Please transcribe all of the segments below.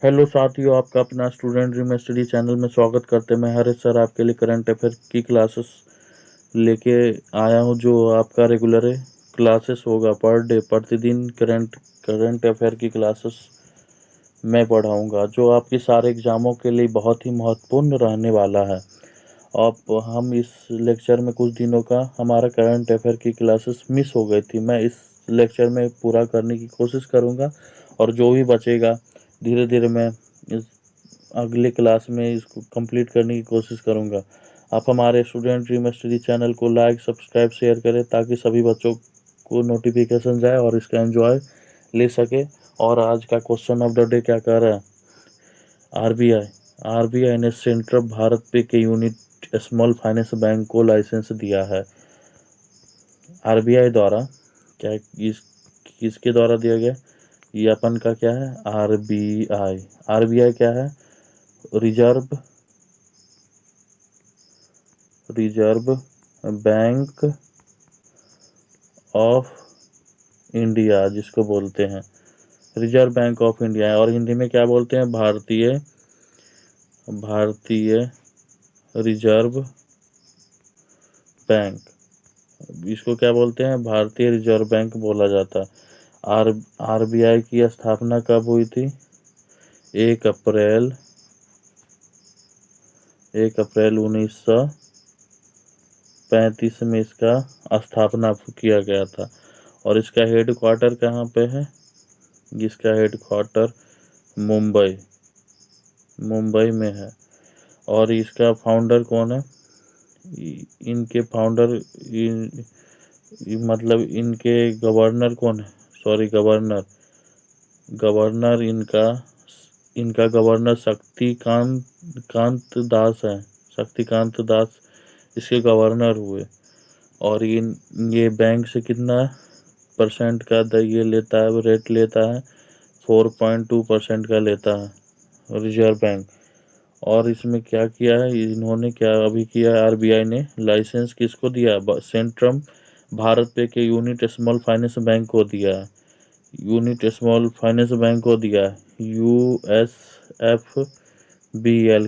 Hello साथियों, आपका अपना स्टूडेंट ड्रीम स्टडी चैनल में स्वागत करते हैं। मैं हरीश सर आपके लिए करंट अफेयर की क्लासेस लेके आया हूं, जो आपका रेगुलर है क्लासेस होगा पर डे प्रतिदिन करंट अफेयर की क्लासेस मैं पढ़ाऊंगा, जो आपके सारे एग्जामों के लिए बहुत ही महत्वपूर्ण रहने वाला है। अब हम इस लेक्चर में कुछ दिनों का हमारा करंट अफेयर की क्लासेस मिस हो गई थी, मैं इस लेक्चर में पूरा करने की कोशिश करूंगा और जो भी बचेगा धीरे धीरे मैं इस अगले क्लास में इसको कंप्लीट करने की कोशिश करूंगा। आप हमारे स्टूडेंट ड्रीम स्टडी चैनल को लाइक, सब्सक्राइब, शेयर करें ताकि सभी बच्चों को नोटिफिकेशन जाए और इसका एंजॉय ले सके। और आज का क्वेश्चन ऑफ द डे क्या कह रहा है? आरबीआई आरबीआई ने सेंट्रल भारत पे के यूनिट स्मॉल फाइनेंस बैंक को लाइसेंस दिया है। आरबीआई द्वारा क्या इस किसके द्वारा दिया गया? ये अपन का क्या है? आरबीआई। आरबीआई क्या है? Reserve reserve bank of India जिसको बोलते हैं। रिजर्व बैंक ऑफ इंडिया है और हिंदी में क्या बोलते हैं? भारतीय रिजर्व बैंक। इसको क्या बोलते हैं? भारतीय रिजर्व बैंक बोला जाता है। आरबीआई की स्थापना कब हुई थी? 1 अप्रैल 1935 में इसका स्थापना किया गया था। और इसका हेड क्वार्टर कहाँ पे है? इसका हेड क्वार्टर मुंबई में है। और इसका फाउंडर कौन है? इनके फाउंडर मतलब इनके गवर्नर कौन है? सॉरी, गवर्नर इनका गवर्नर शक्तिकांत दास है। शक्तिकांत दास इसके गवर्नर हुए। और ये बैंक से कितना परसेंट का ये लेता है, रेट लेता है? 4.2% का लेता है रिजर्व बैंक। और इसमें क्या किया है इन्होंने? क्या अभी किया है? आरबीआई ने लाइसेंस किसको दिया? सेंट्रम भारत पे के यूनिट स्मॉल फाइनेंस बैंक को दिया है। यूनिट स्मॉल फाइनेंस बैंक को दिया है। यूएसएफबीएल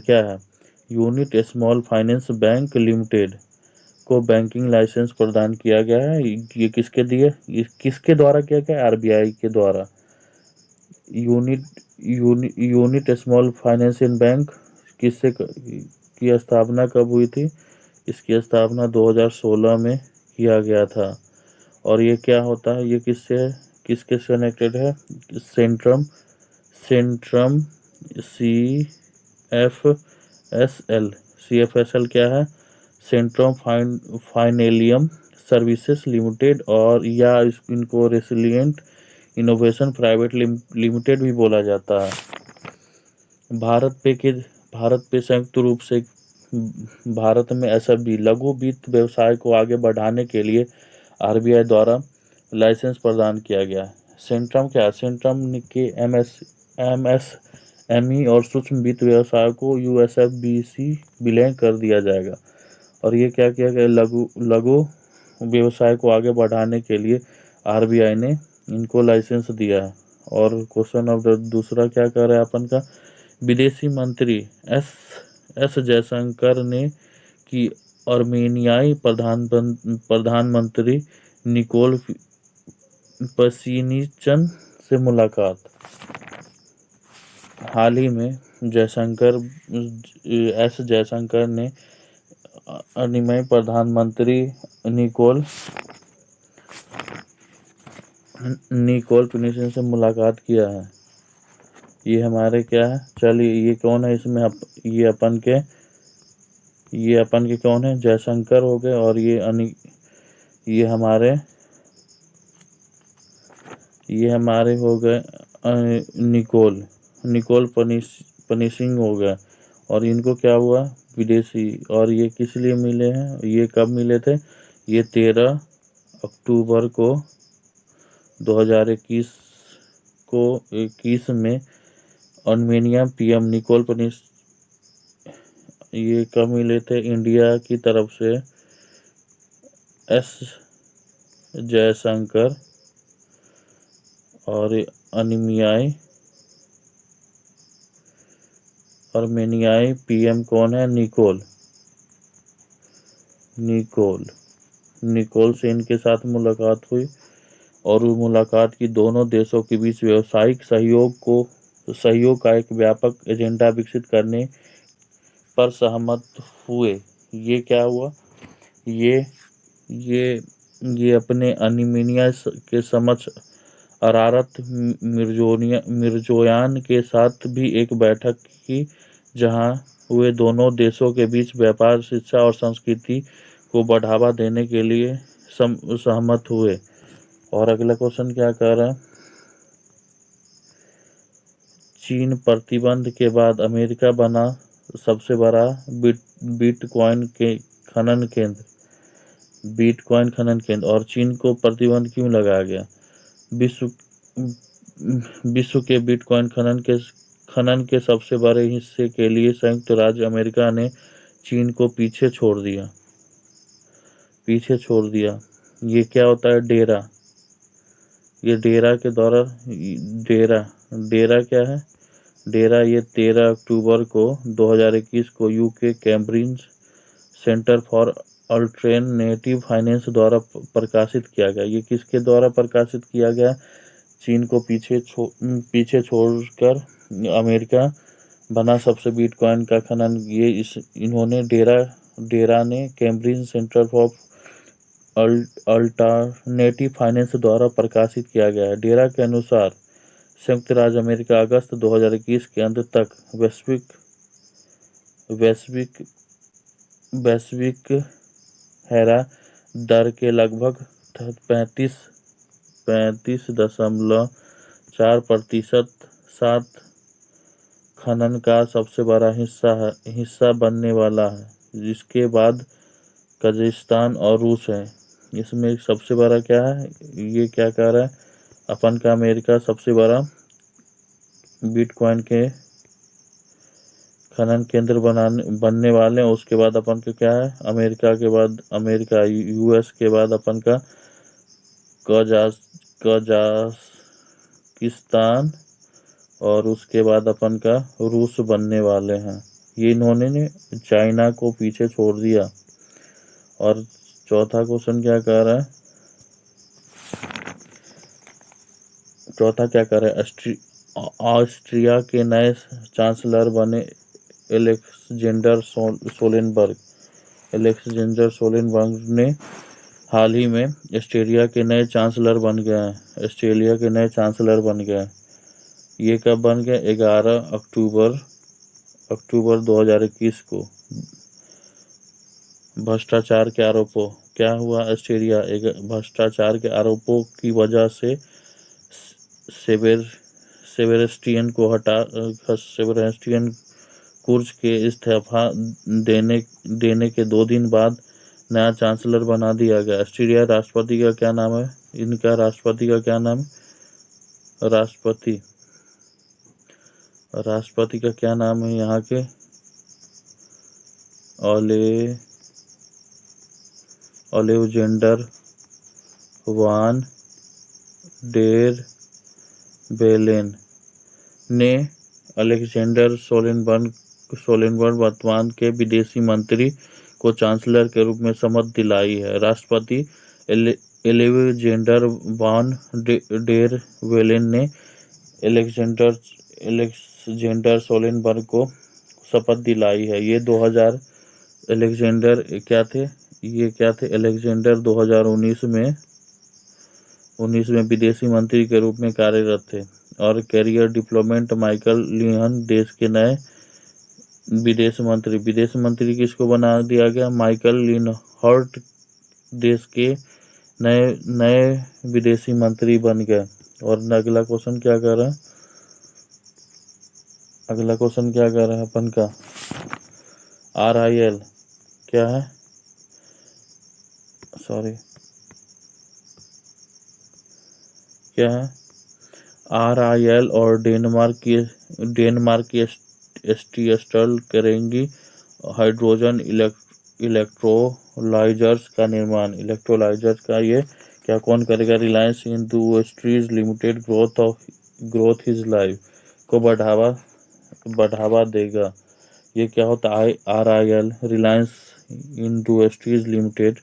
क्या है? Unit small finance bank limited को बैंकिंग लाइसेंस प्रदान किया गया है। ये किसके दिए? ये किसके द्वारा किया गया? आरबीआई के द्वारा। यूनिट स्मॉल फाइनेंसियल बैंक किससे की स्थापना कब हुई थी? इसकी स्थापना 2016 में किया गया था। और ये क्या होता है? ये किसके कनेक्टेड है? Centrum Centrum C F S L CFSL क्या है? सेंट्रम फाइनेलियम सर्विसेज लिमिटेड, और या इनको रेसिलियंट इनोवेशन प्राइवेट लिमिटेड भी बोला जाता है। भारत पे संयुक्त रूप से भारत में एसएफबी लघु वित्त व्यवसाय को आगे बढ़ाने के लिए आरबीआई द्वारा लाइसेंस प्रदान किया गया है। सेंट्रम क्या है? सेंट्रम के एमएसएमई और सूक्ष्म वित्त व्यवसाय को यूएसएफबीसी विलय कर दिया जाएगा। और ये क्या किया गया? लघु लघु व्यवसाय को आगे बढ़ाने के लिए आरबीआई ने इनको लाइसेंस दिया है। और क्वेश्चन ऑफ द दूसरा क्या कर रहा है अपन का? विदेशी मंत्री एस एस जयशंकर ने की अर्मेनियाई प्रधानमंत्री निकोल पशिनिचन से मुलाकात। हाल ही में जयशंकर ने अर्मेनियाई प्रधानमंत्री निकोल पशिनिचन से मुलाकात किया है। ये हमारे क्या है? चलिए, ये कौन है इसमें? ये अपन के कौन है? जयशंकर हो गए। और ये हमारे हो गए निकोल पनिशिंग हो गया। और इनको क्या हुआ? विदेशी। और ये किस लिए मिले हैं? ये कब मिले थे? ये 13 अक्टूबर को 2021 में अर्मेनिया पीएम निकोल पनिश ये कब मिले थे? इंडिया की तरफ से एस जयशंकर और अर्मेनियाई आर्मेनियाई पीएम कौन है? निकोल से इनके साथ मुलाकात हुई और उस मुलाकात की दोनों देशों के बीच व्यावसायिक सहयोग का एक व्यापक एजेंडा विकसित करने पर सहमत हुए। ये क्या हुआ? ये ये ये अपने अर्मेनिया के समक्ष अरारत मिर्जोयान के साथ भी एक बैठक की, जहां वे दोनों देशों के बीच व्यापार, शिक्षा और संस्कृति को बढ़ावा देने के लिए सहमत हुए। और अगला क्वेश्चन क्या कह रहा है? चीन प्रतिबंध के बाद अमेरिका बना सबसे बड़ा बिटकॉइन खनन केंद्र। और चीन को प्रतिबंध क्यों लगाया गया? विश्व के बिटकॉइन खनन के सबसे बड़े हिस्से के लिए संयुक्त राज्य अमेरिका ने चीन को पीछे छोड़ दिया। ये क्या होता है? डेरा। ये डेरा के द्वारा डेरा क्या है? डेरा ये 13 अक्टूबर को 2021 को UK Cambridge centre for alternative finance द्वारा प्रकाशित किया गया। ये किसके द्वारा प्रकाशित किया गया? चीन को पीछे छोड़कर अमेरिका बना सबसे बिटकॉइन का खनन। इन्होंने डेरा ने Cambridge centre for alternative finance द्वारा प्रकाशित किया गया है। डेरा के अनुसार संयुक्त राज्य अमेरिका अगस्त 2021 के अंत तक वैश्विक हेरा दर के लगभग 35.4% साथ खनन का सबसे बड़ा हिस्सा बनने वाला है, जिसके बाद कजाकिस्तान और रूस है। इसमें सबसे बड़ा क्या है? ये क्या कह रहा है? अपन का अमेरिका सबसे बड़ा बिटकॉइन के खनन केंद्र बनने वाले हैं। उसके बाद अपन का क्या है? अमेरिका यूएस के बाद अपन का कजाकिस्तान और उसके बाद अपन का रूस बनने वाले हैं। ये इन्होंने चाइना को पीछे छोड़ दिया। और चौथा क्वेश्चन क्या कह रहा है? ऑस्ट्रिया के नए चांसलर बने अलेक्जेंडर सोलेनबर्ग ने हाल ही में ऑस्ट्रेलिया के नए चांसलर बन गए हैं। ये कब बन गए? 11 अक्टूबर 2021 को। भ्रष्टाचार के आरोपों क्या हुआ? ऑस्ट्रेलिया भ्रष्टाचार के आरोपों की वजह से सेबेस्टियन कुर्ज के इस्तीफा देने के 2 दिन बाद नया चांसलर बना दिया गया। ऑस्ट्रेलिया राष्ट्रपति का क्या नाम है? इनका राष्ट्रपति का क्या नाम है? राष्ट्रपति का क्या नाम है यहाँ के? ओलेक्जेंडर वान डेर बेलेन ने अलेक्जेंडर सोलेनबर्ग वर्तमान के विदेशी मंत्री को चांसलर के रूप में शपथ दिलाई है। राष्ट्रपति अलेक्जेंडर वान डेर बेलेन ने अलेक्जेंडर सोलेनबर्ग को शपथ दिलाई है। ये 2000 अलेक्जेंडर क्या थे? अलेक्जेंडर 2019 में विदेशी मंत्री के रूप में कार्यरत थे। और कैरियर डिप्लोमेट माइकल लिहन देश के नए विदेश मंत्री किसको बना दिया गया? माइकल लिनहर्ट देश के नए विदेशी मंत्री बन गए। और अगला क्वेश्चन क्या कर रहा है? अपन का RIL क्या है? RIL और डेनमार्क की स्टील करेंगी हाइड्रोजन इलेक्ट्रोलाइजर्स का निर्माण। ये क्या कौन करेगा? Reliance industries limited growth his life को बढ़ावा देगा। ये क्या होता है? RIL, Reliance industries limited,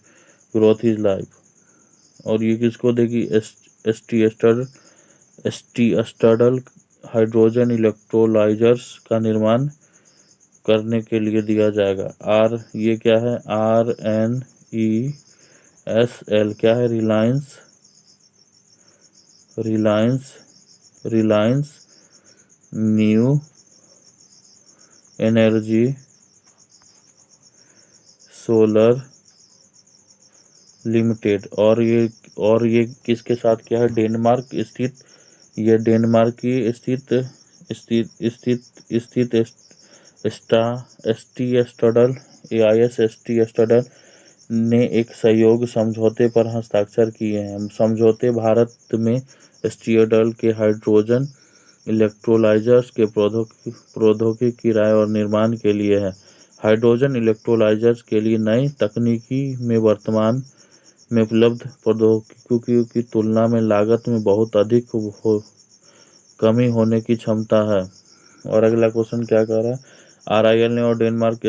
growth is life. और ये किसको देगी? एसटी स्टडल हाइड्रोजन इलेक्ट्रोलाइजर्स का निर्माण करने के लिए दिया जाएगा। ये क्या है? RNESL क्या है? Reliance Reliance new energy solar limited. और ये किसके साथ क्या है? डेनमार्क स्थित, ये डेनमार्क की स्थित स्थित स्थित स्थित स्टा एसटी स्टडल AIS ST स्टडल ने एक सहयोग समझौते पर हस्ताक्षर किए हैं। समझौते भारत में स्टीयरडल के हाइड्रोजन इलेक्ट्रोलाइजर्स के प्रौद्योगिकी किराए और निर्माण के लिए है। हाइड्रोजन इलेक्ट्रोलाइजर्स के लिए नई तकनीकी में वर्तमान में उपलब्ध प्रौद्योगिकियों की तुलना में लागत में बहुत अधिक कमी होने की क्षमता है। और अगला क्वेश्चन क्या कह रहा है? RIL ने और डेनमार्क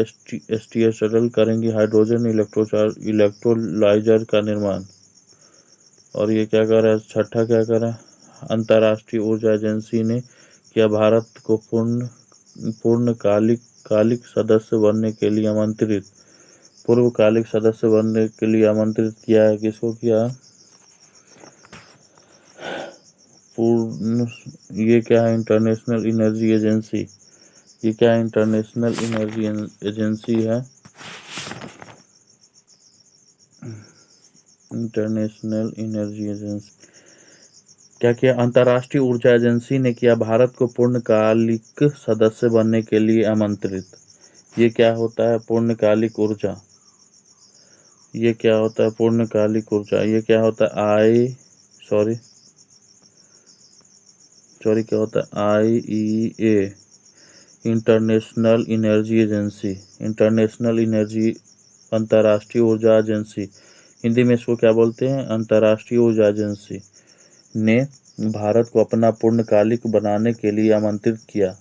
STSL करेंगी हाइड्रोजन इलेक्ट्रोलाइजर का निर्माण। और ये क्या कर रहा है? छठा क्या कर रहा है? अंतर्राष्ट्रीय ऊर्जा एजेंसी ने क्या भारत को पूर्णकालिक सदस्य बनने के लिए आमंत्रित पूर्वकालिक सदस्य बनने के लिए आमंत्रित किया है? किसको किया? ये क्या है? International energy agency. ये क्या है? इंटरनेशनल एनर्जी एजेंसी है। इंटरनेशनल एनर्जी एजेंसी क्या किया? अंतर्राष्ट्रीय ऊर्जा एजेंसी ने किया भारत को पूर्णकालिक सदस्य बनने के लिए आमंत्रित। ये क्या होता है? पूर्णकालिक ऊर्जा। ये क्या होता है? पूर्णकालिक ऊर्जा। ये क्या होता है? क्या होता है? IEA, international energy agency. International energy, अंतर्राष्ट्रीय ऊर्जा एजेंसी। हिंदी में इसको क्या बोलते हैं? अंतर्राष्ट्रीय ऊर्जा एजेंसी ने भारत को अपना पूर्णकालिक बनाने के लिए आमंत्रित किया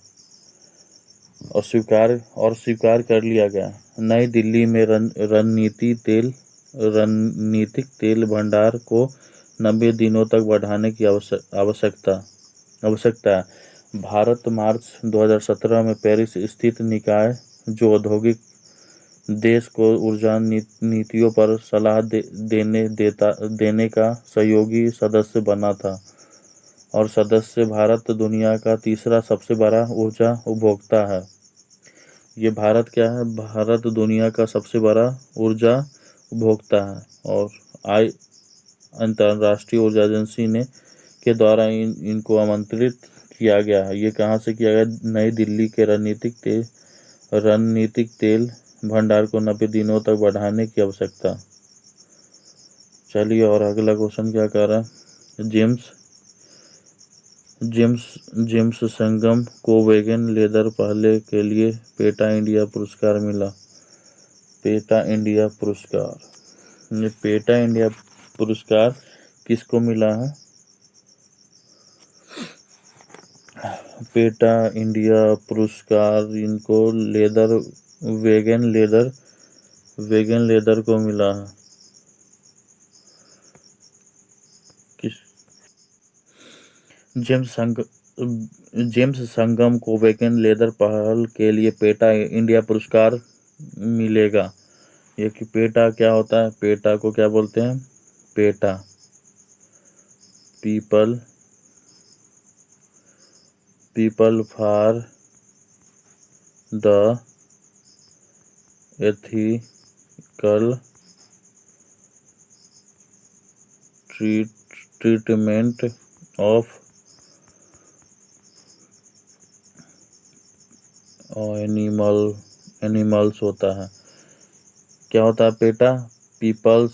और स्वीकार कर लिया गया। नई दिल्ली में रणनीतिक तेल भंडार को 90 दिनों तक बढ़ाने की आवश्यकता है। भारत मार्च 2017 में पेरिस स्थित निकाय, जो औद्योगिक देश को ऊर्जा नीतियों पर सलाह देने का सहयोगी सदस्य बना था। और सदस्य भारत दुनिया का तीसरा सबसे बड़ा ऊर्जा उपभोक्ता है। ये भारत क्या है? भारत दुनिया का सबसे बड़ा ऊर्जा उपभोक्ता है। और अंतर्राष्ट्रीय ऊर्जा एजेंसी के द्वारा इनको आमंत्रित किया गया है। ये कहाँ से किया गया? नई दिल्ली के रणनीतिक तेल भंडार को 90 दिनों तक बढ़ाने की आवश्यकता। चलिए, और अगला क्वेश्चन क्या कर रहा है? जेम्स संगम को वेगन लेदर पहले के लिए पेटा इंडिया पुरस्कार मिला। पेटा इंडिया पुरस्कार। ये पेटा इंडिया पुरस्कार किसको मिला है? पेटा इंडिया पुरस्कार इनको वेगन लेदर को मिला है। जेम्स संगम को वेगन लेदर पहल के लिए पेटा इंडिया पुरस्कार मिलेगा। ये कि पेटा क्या होता है? पेटा को क्या बोलते हैं? PETA people for the ethical treatment of animals होता है। क्या होता है PETA? Peoples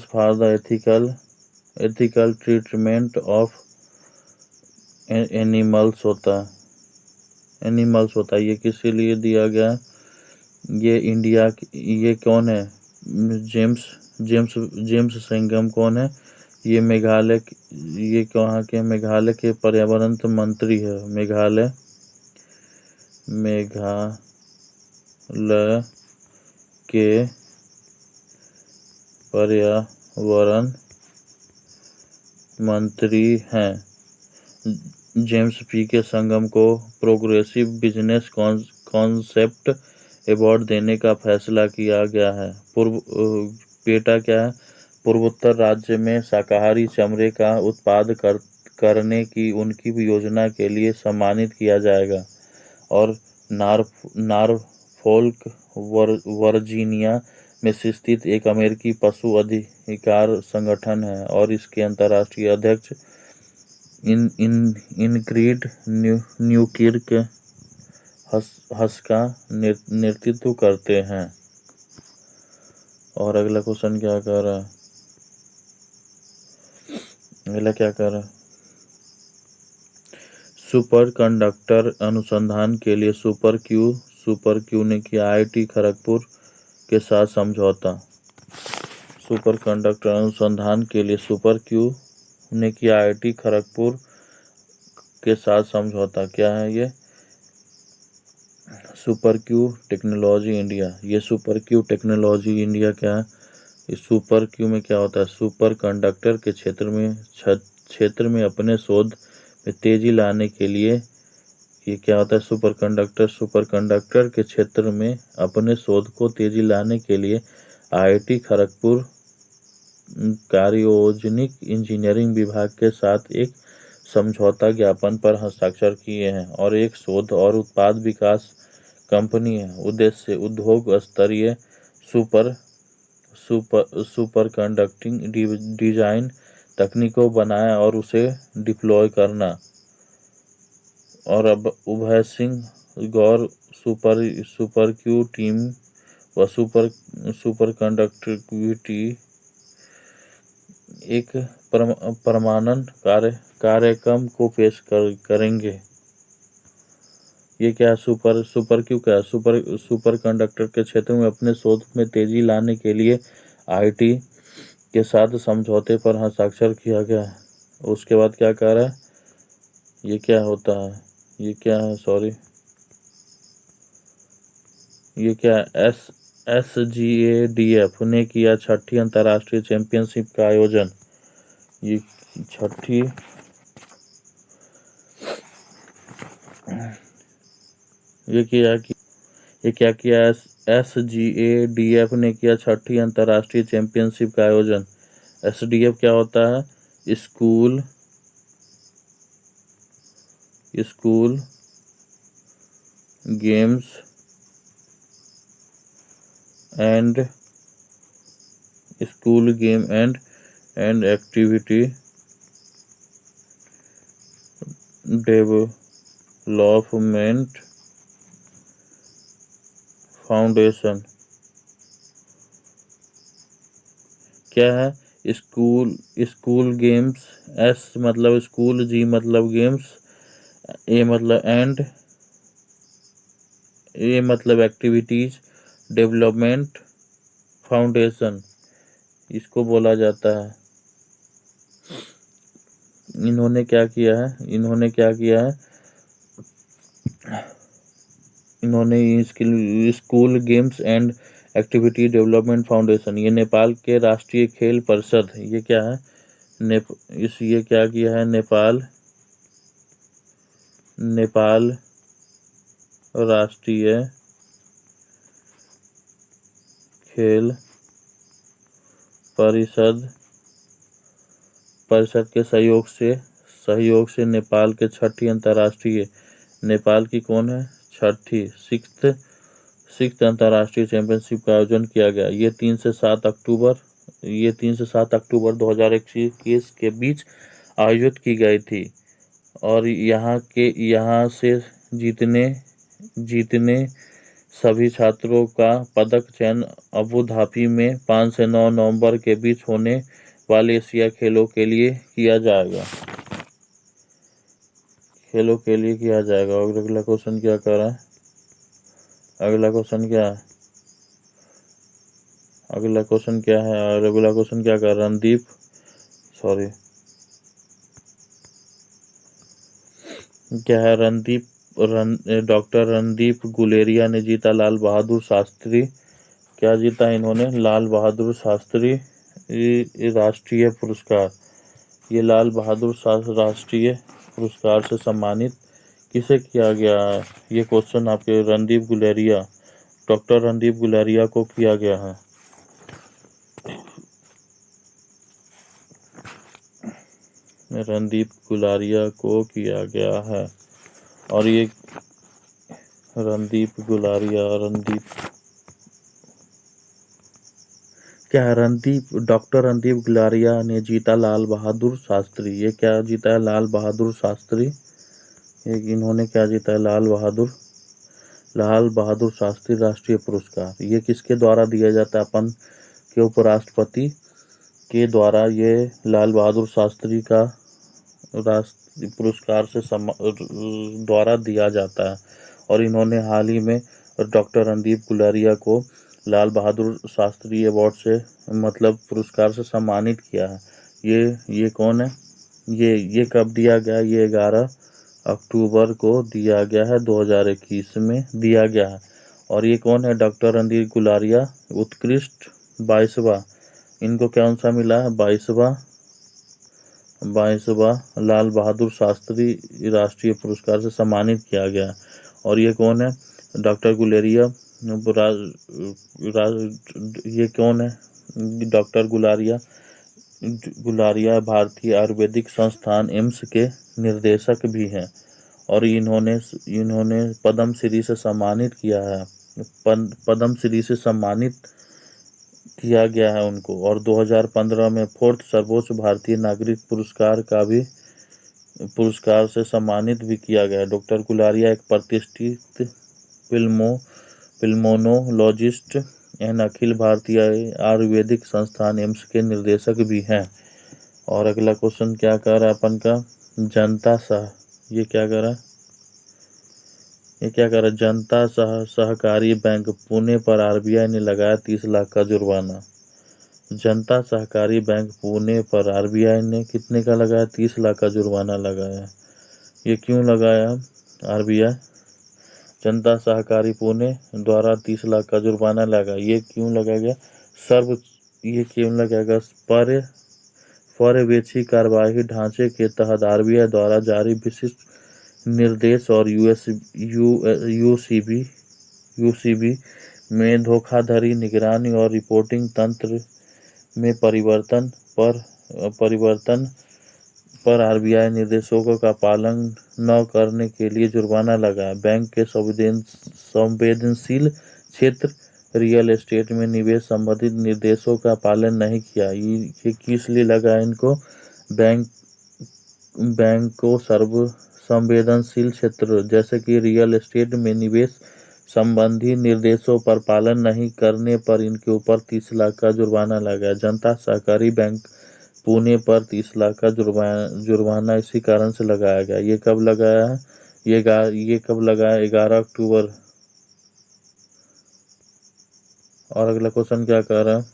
for the ethical treatment of animals होता है। ये किसके लिए दिया गया? ये कौन है? जेम्स संगम कौन है? ये ये कहाँ के? मेघालय के पर्यावरण मंत्री है। मेघालय के पर्यावरण मंत्री हैं। जेम्स पी के संगम को प्रोग्रेसिव बिजनेस कॉन्सेप्ट अवार्ड देने का फैसला किया गया है। पेटा क्या है? पूर्वोत्तर राज्य में शाकाहारी चमड़े का उत्पाद करने की उनकी योजना के लिए सम्मानित किया जाएगा। और नॉरफोल्क वर्जीनिया में स्थित एक अमेरिकी पशु अधिकार संगठन है और इसके अंतर्राष्ट्रीय अध्यक्ष इनग्रिड न्यूकिर्क हस का नेतृत्व करते हैं। और अगला क्वेश्चन क्या कर रहा है? अगला क्या कर रहा है? सुपर कंडक्टर अनुसंधान के लिए सुपर क्यू ने किया IIT खड़गपुर के साथ समझौता। सुपर कंडक्टर अनुसंधान के लिए सुपर क्यू ने किया IIT खड़गपुर के साथ समझौता। क्या है ये? Super Q technology India. ये सुपर क्यू टेक्नोलॉजी इंडिया क्या है? इस सुपर क्यू में क्या होता है? सुपर कंडक्टर के क्षेत्र में अपने शोध में तेजी लाने के लिए ये क्या होता है? सुपर कंडक्टर के क्षेत्र में अपने शोध को तेजी लाने के लिए IIT खड़गपुर कार्योजनिक इंजीनियरिंग विभाग के साथ एक समझौता ज्ञापन पर हस्ताक्षर किए हैं और एक शोध और उत्पाद विकास कंपनी है। उद्देश्य उद्योग स्तरीय सुपर कंडक्टिंग डिजाइन तकनीकों बनाया और उसे डिप्लॉय करना। और अब उभय सिंह गौर सुपर क्यू टीम व सुपर कंडक्टिविटी एक प्रमाणन कार्यक्रम को पेश करेंगे। ये क्या है? सुपर क्यू क्या है? सुपर कंडक्टर के क्षेत्र में अपने शोध में तेजी लाने के लिए IIT के साथ समझौते पर हस्ताक्षर किया गया है। उसके बाद क्या कह रहा है? ये क्या होता है? ये क्या है? सॉरी, ये क्या है? SGADF ने किया 6ठी अंतर्राष्ट्रीय चैंपियनशिप का आयोजन। ये 6ठी ये क्या किया? SGADF ने किया 6ठी अंतर्राष्ट्रीय चैंपियनशिप का आयोजन। SDF क्या होता है? School games and activity development foundation. क्या है? School games. S मतलब स्कूल, G मतलब गेम्स, A मतलब एक्टिविटीज, डेवलपमेंट फाउंडेशन इसको बोला जाता है। इन्होंने क्या किया है? इन्होंने school games and activity development foundation, ये नेपाल के राष्ट्रीय खेल परिषद, ये क्या है? ये क्या किया है? नेपाल राष्ट्रीय खेल परिषद के सहयोग से नेपाल के 6ठी अंतर्राष्ट्रीय, नेपाल की कौन है? 6ठी सिक्स्थ अंतर्राष्ट्रीय चैंपियनशिप का आयोजन किया गया। ये 3 से 7 अक्टूबर 2021 के बीच आयोजित की गई थी और यहाँ से जीतने सभी छात्रों का पदक चयन अबू धाबी में 5 से 9 नवंबर के बीच होने वाले एशिया खेलों के लिए किया जाएगा। और अगला क्वेश्चन क्या कर रहा है? अगला क्वेश्चन क्या है? और अगला क्वेश्चन क्या कर? रणदीप सॉरी, क्या है डॉक्टर रणदीप गुलेरिया ने जीता लाल बहादुर शास्त्री। क्या जीता इन्होंने? लाल बहादुर शास्त्री राष्ट्रीय पुरस्कार। ये लाल बहादुर शास्त्री राष्ट्रीय पुरस्कार से सम्मानित किसे किया गया है? ये क्वेश्चन आपके रणदीप गुलेरिया, डॉक्टर रणदीप गुलेरिया को किया गया है। रणदीप गुलेरिया को किया गया है। और ये रणदीप क्या है? डॉक्टर रणदीप गुलेरिया ने जीता लाल बहादुर शास्त्री। ये क्या जीता है? लाल बहादुर शास्त्री। इन्होंने क्या जीता है? लाल बहादुर शास्त्री राष्ट्रीय पुरस्कार। ये किसके द्वारा दिया जाता है? अपन के उपराष्ट्रपति के द्वारा ये लाल बहादुर शास्त्री का राष्ट्रीय पुरस्कार से द्वारा दिया जाता है। और इन्होंने हाल ही में डॉक्टर रणदीप गुलेरिया को लाल बहादुर शास्त्री अवार्ड से मतलब पुरस्कार से सम्मानित किया है। ये कौन है? ये कब दिया गया? ये 11 अक्टूबर को दिया गया है, 2021 में दिया गया है। और ये कौन है? डॉक्टर रणदीप गुलेरिया उत्कृष्ट 22वां, इनको कौन सा मिला है? 22वां लाल बहादुर शास्त्री राष्ट्रीय पुरस्कार से सम्मानित किया गया। और ये कौन है? डॉक्टर गुलेरिया ये कौन है? डॉक्टर गुलेरिया भारतीय आयुर्वेदिक संस्थान एम्स के निर्देशक भी हैं। और इन्होंने पद्मश्री से सम्मानित किया है। पद्मश्री से सम्मानित किया गया है उनको। और 2015 में 4th सर्वोच्च भारतीय नागरिक पुरस्कार से सम्मानित भी किया गया है। डॉक्टर गुलेरिया एक प्रतिष्ठित पिल्मोनोलॉजिस्ट एंड अखिल भारतीय आयुर्वेदिक संस्थान एम्स के निर्देशक भी हैं। और अगला क्वेश्चन क्या कर रहा है अपन का? ये क्या कर रहा है? जनता सहकारी बैंक पुणे पर आरबीआई ने लगाया 30 लाख का जुर्माना। जनता सहकारी बैंक पुणे पर आरबीआई ने कितने का लगाया? 30 लाख का जुर्माना लगाया। ये क्यों लगाया? आरबीआई जनता सहकारी पुणे द्वारा 30 लाख का जुर्माना लगा। ये क्यों लगाया? ये क्यों लगाएगा? पर्यवेक्षी कार्यवाही ढांचे के तहत आरबीआई द्वारा जारी विशिष्ट निर्देश और यूसीबी में धोखाधड़ी, निगरानी और रिपोर्टिंग तंत्र में परिवर्तन पर आरबीआई निर्देशों का पालन न करने के लिए जुर्माना लगाया। बैंक के संवेदनशील क्षेत्र रियल एस्टेट में निवेश संबंधित निर्देशों का पालन नहीं किया। ये किस लिए लगा इनको? बैंक को संवेदनशील क्षेत्र जैसे कि रियल एस्टेट में निवेश संबंधी निर्देशों पर पालन नहीं करने पर इनके ऊपर 30 लाख का जुर्माना लगाया। जनता सहकारी बैंक पुणे पर 30 लाख का जुर्माना इसी कारण से लगाया गया। ये कब लगाया है? ये कब लगाया? 11 अक्टूबर। और अगला क्वेश्चन क्या कह रहा है?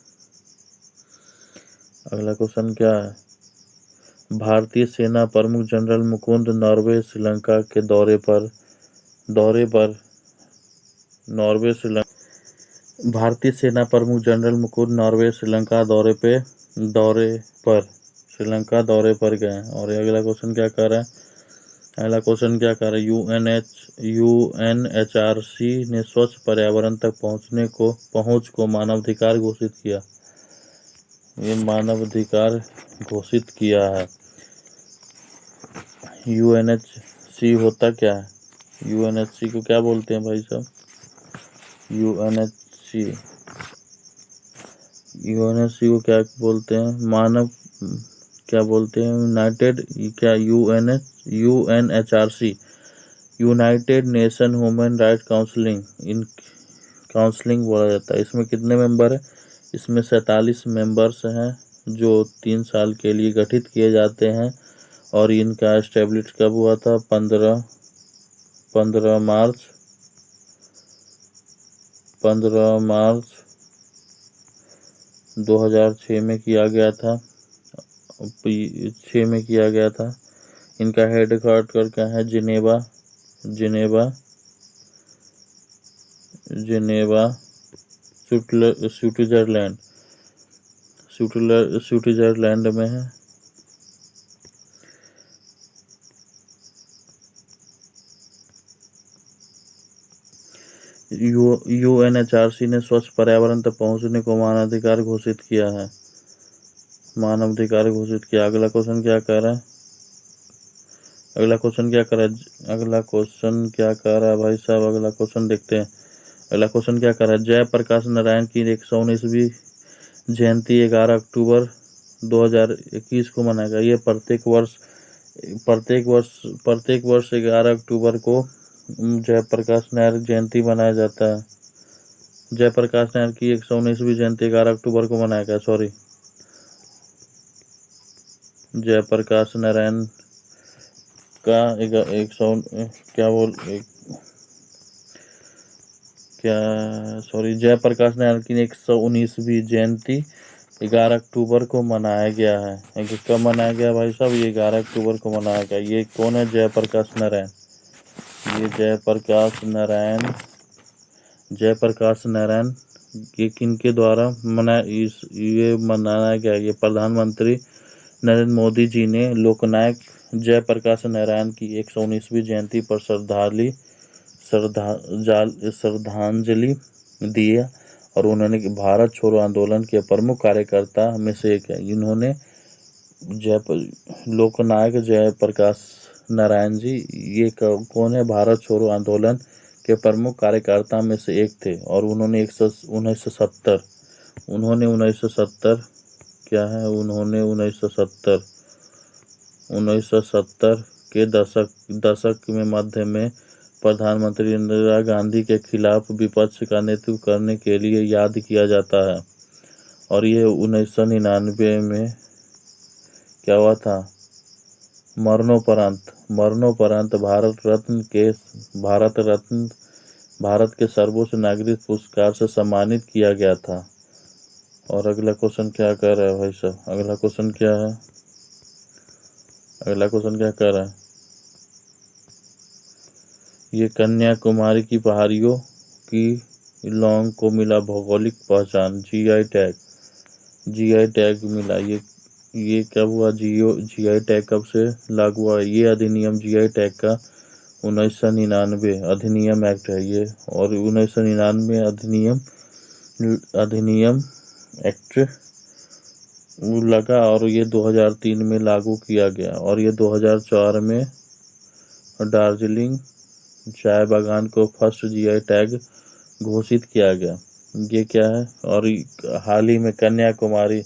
अगला क्वेश्चन क्या है? भारतीय सेना प्रमुख जनरल मुकुंद नरवणे श्रीलंका के दौरे पर भारतीय सेना प्रमुख जनरल मुकुंद नरवणे श्रीलंका दौरे पर गए। और अगला क्वेश्चन क्या कर रहा है? यूएनएचआरसी ने स्वच्छ पर्यावरण तक पहुंच को मानवाधिकार घोषित किया। ये मानवाधिकार घोषित किया है। यूएनएचसी होता क्या है? यूएनएचसी को क्या बोलते हैं भाई साहब? यूएनएचसी को क्या बोलते हैं? क्या बोलते हैं? UNHRC United nation human right counselling बोला जाता है। इसमें कितने मेंबर है? इसमें 47 मेंबर्स हैं जो 3 साल के लिए गठित किए जाते हैं। और इनका एस्टेब्लिश कब हुआ था? 15 मार्च 2006 में किया गया था। 6 में किया गया था। इनका हेड क्वार्टर क्या है? Geneva Geneva Geneva Switzerland Switzerland में है। UNHRC ने स्वच्छ पर्यावरण तक पहुंचने को मानवाधिकार घोषित किया है। मानवाधिकार घोषित किया। अगला क्वेश्चन क्या कह रहा है? अगला क्वेश्चन क्या कर रहा है भाई साहब? अगला क्वेश्चन देखते हैं। अगला क्वेश्चन क्या कर रहा है? जयप्रकाश नारायण की 119वीं जयंती 11 अक्टूबर 2021 को मनाएगा। ये प्रत्येक वर्ष 11 अक्टूबर को जयप्रकाश नारायण जयंती मनाया जाता है। जयप्रकाश नारायण की 119वीं जयंती 11 अक्टूबर को मनाएगा। सॉरी, जयप्रकाश नारायण का जयप्रकाश नारायण की 119वीं जयंती 11 अक्टूबर को मनाया गया है। कब मनाया गया भाई साहब? ये 11 अक्टूबर को मनाया गया। ये कौन है? जयप्रकाश नारायण। ये जयप्रकाश नारायण ये किनके द्वारा मनाया गया? ये प्रधानमंत्री नरेंद्र मोदी जी ने लोकनायक जयप्रकाश नारायण की 119वीं जयंती पर श्रद्धांजलि दी है। और उन्होंने भारत छोड़ो आंदोलन के प्रमुख कार्यकर्ता में से एक है। इन्होंने लोकनायक जयप्रकाश नारायण जी ये कौन है? भारत छोड़ो आंदोलन के प्रमुख कार्यकर्ता में से एक थे। और उन्होंने 1970 1970 के दशक में मध्य में प्रधानमंत्री इंदिरा गांधी के खिलाफ विपक्ष का नेतृत्व करने के लिए याद किया जाता है। और ये 1999 में क्या हुआ था? मरणोपरांत भारत के सर्वोच्च नागरिक पुरस्कार से सम्मानित किया गया था। और अगला क्वेश्चन क्या कर रहा है भाई साहब? अगला क्वेश्चन क्या कर रहा है? ये कन्याकुमारी की पहाड़ियों की लौंग को मिला भौगोलिक पहचान, जीआई टैग मिला। ये कब हुआ? जीआई टैग कब से लागू हुआ? ये अधिनियम जीआई टैग का 1999 अधिनियम एक्ट है ये। और 1999 अधिनियम एक्ट लगा और ये 2003 में लागू किया गया। और ये 2004 में दार्जिलिंग चाय बागान को फर्स्ट जीआई टैग घोषित किया गया। ये क्या है? और हाल ही में कन्याकुमारी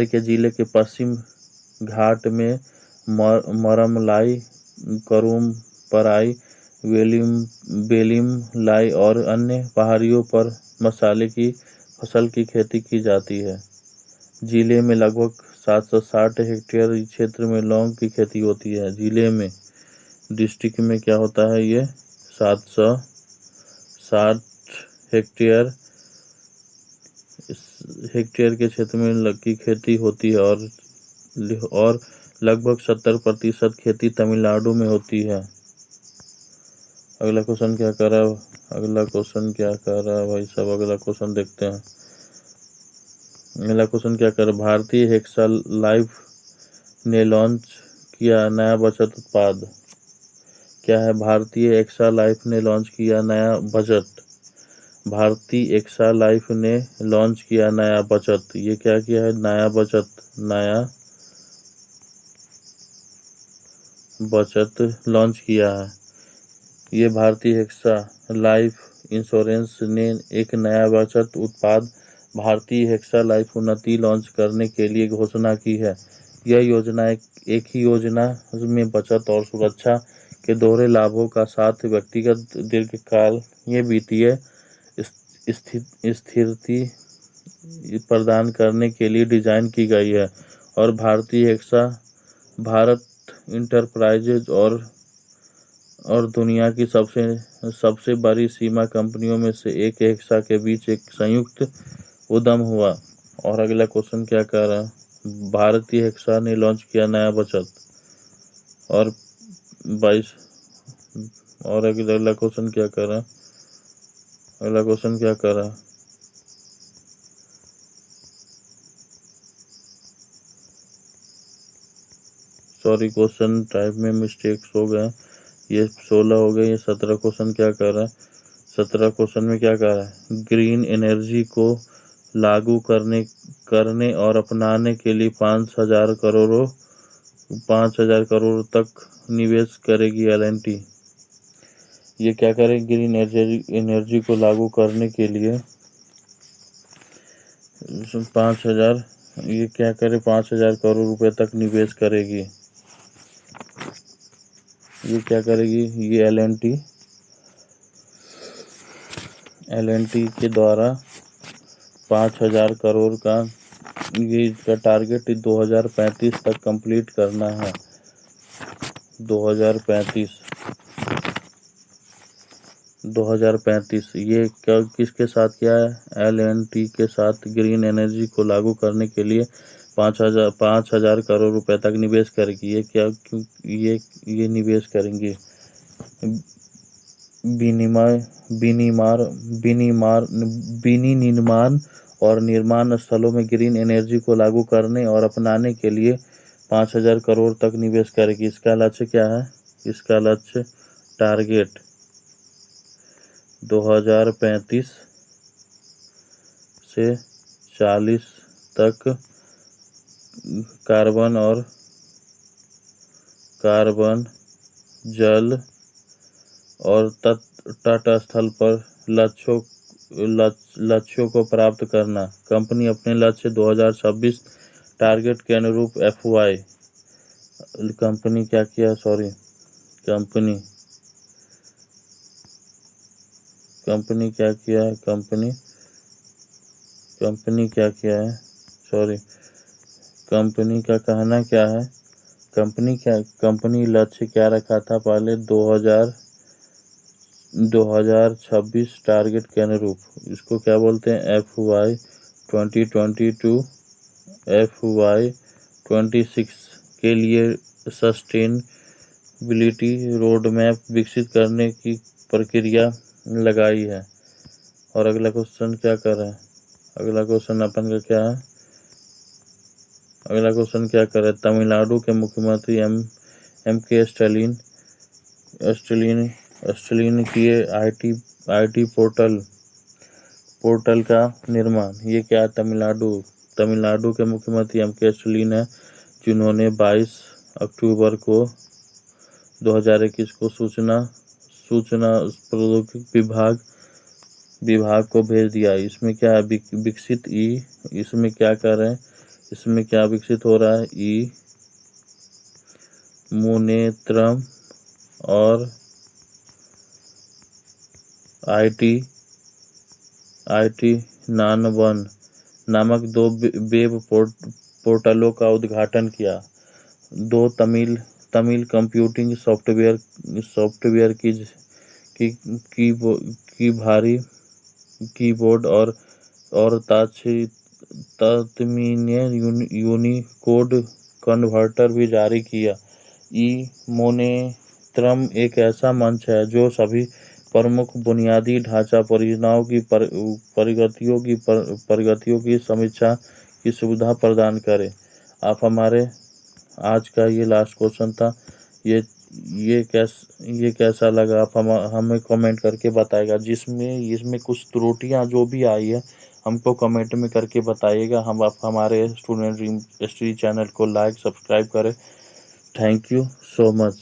के जिले के पश्चिम घाट में मरमलाई, करूमपराई, वेलिमलाई और अन्य पहाड़ियों पर मसाले की फसल की खेती की जाती है। जिले में लगभग 760 हेक्टेयर क्षेत्र में लौंग की खेती होती है। जिले में डिस्ट्रिक्ट में क्या होता है? ये 760 हेक्टेयर के क्षेत्र में की खेती होती है। और लगभग 70% खेती तमिलनाडु में होती है। अगला क्वेश्चन क्या कर रहा है भाई साहब? अगला क्वेश्चन देखते हैं। अगला क्वेश्चन क्या कर रहा है? भारतीय हेक्सा लाइफ ने लॉन्च किया नया बचत उत्पाद। क्या है? भारतीय हेक्सा लाइफ ने लॉन्च किया नया बचत। भारतीय हेक्सा लाइफ ने लॉन्च किया नया बचत। ये क्या किया है? नया बचत लॉन्च किया है। ये भारतीय हेक्सा लाइफ इंश्योरेंस ने एक नया बचत उत्पाद भारतीय हेक्सा लाइफ उन्नति लॉन्च करने के लिए घोषणा की है। यह योजना एक ही योजना में बचत और सुरक्षा के दोहरे लाभों का साथ व्यक्तिगत दीर्घकाल ये वित्तीय स्थिरता प्रदान करने के लिए डिजाइन की गई है। और भारतीय हेक्सा भारत इंटरप्राइजेज और दुनिया की सबसे बड़ी सीमा कंपनियों में से एक हेक्सा के बीच एक संयुक्त उद्यम हुआ। और अगला क्वेश्चन क्या कह रहा है, भारतीय हेक्सा ने लॉन्च किया नया बचत और 22। और अगला क्वेश्चन क्या कर रहा है, अगला क्वेश्चन क्या कर रहा है, सॉरी क्वेश्चन टाइप में मिस्टेक्स हो गए, ये 16 हो गए, ये 17 क्वेश्चन क्या कर रहा है, 17 क्वेश्चन में क्या कर रहा है, ग्रीन एनर्जी को लागू करने और अपनाने के लिए 5,000 करोड़ तक निवेश करेगी एल&टी। ये क्या करेगी, ग्रीन एनर्जी को लागू करने के लिए 5,000, ये क्या करे, 5,000 करोड़ रुपए तक निवेश करेगी। ये क्या करेगी, ये एल&टी के द्वारा 5,000 करोड़ का ये इसका टारगेट 2035 तक कंप्लीट करना है। 2035 ये क्या किसके साथ किया है, एल&टी के साथ ग्रीन एनर्जी को लागू करने के लिए 5,000 करोड़ रुपए तक निवेश करेगी। ये क्या, क्यों ये निवेश करेंगी, विनिर्माण और निर्माण स्थलों में ग्रीन एनर्जी को लागू करने और अपनाने के लिए 5,000 करोड़ तक निवेश करेगी। इसका लक्ष्य क्या है, इसका लक्ष्य टारगेट 2035 से 40 तक कार्बन जल और तटस्थल पर लक्ष्यों को प्राप्त करना। कंपनी अपने लक्ष्य 2026 टारगेट के अनुरूप FY कंपनी क्या किया, सॉरी कंपनी क्या किया है, कंपनी क्या किया है, सॉरी कंपनी का कहना क्या है, कंपनी लक्ष्य क्या रखा था पहले, 2026 टारगेट के अनुरूप, इसको क्या बोलते हैं, FY 2022 FY 26 के लिए सस्टेनेबिलिटी रोड मैप विकसित करने की प्रक्रिया लगाई है। और अगला क्वेश्चन क्या कर रहा है, अगला क्वेश्चन अपन का क्या है, अगला क्वेश्चन क्या कर रहा है, तमिलनाडु के मुख्यमंत्री M.K. स्टालिन किए IT पोर्टल का निर्माण। ये क्या है, तमिलनाडु के मुख्यमंत्री M.K. स्टालिन है, जिन्होंने 22 अक्टूबर को 2021 को सूचना प्रौद्योगिकी विभाग को भेज दिया। इसमें क्या है, विकसित इसमें क्या कर रहे हैं, इसमें क्या विकसित हो रहा है, मुनेत्रम और IT नानवन नामक 2 वेब पोर्टलों का उद्घाटन किया। 2 तमिल कंप्यूटिंग सॉफ्टवेयर की भारी कीबोर्ड और तत्मीय यूनिकोड कन्वर्टर भी जारी किया। मोनेत्रम एक ऐसा मंच है जो सभी प्रमुख बुनियादी ढांचा परियोजनाओं की प्रगतियों की समीक्षा की सुविधा प्रदान करे। आप हमारे आज का ये लास्ट क्वेश्चन था, ये कैसा लगा, आप हमें कमेंट करके बताएगा। इसमें कुछ त्रुटियां जो भी आई है हमको कमेंट में करके बताइएगा। हम आप हमारे स्टूडेंट ड्रीम स्टडी चैनल को लाइक सब्सक्राइब करें। Thank you so much.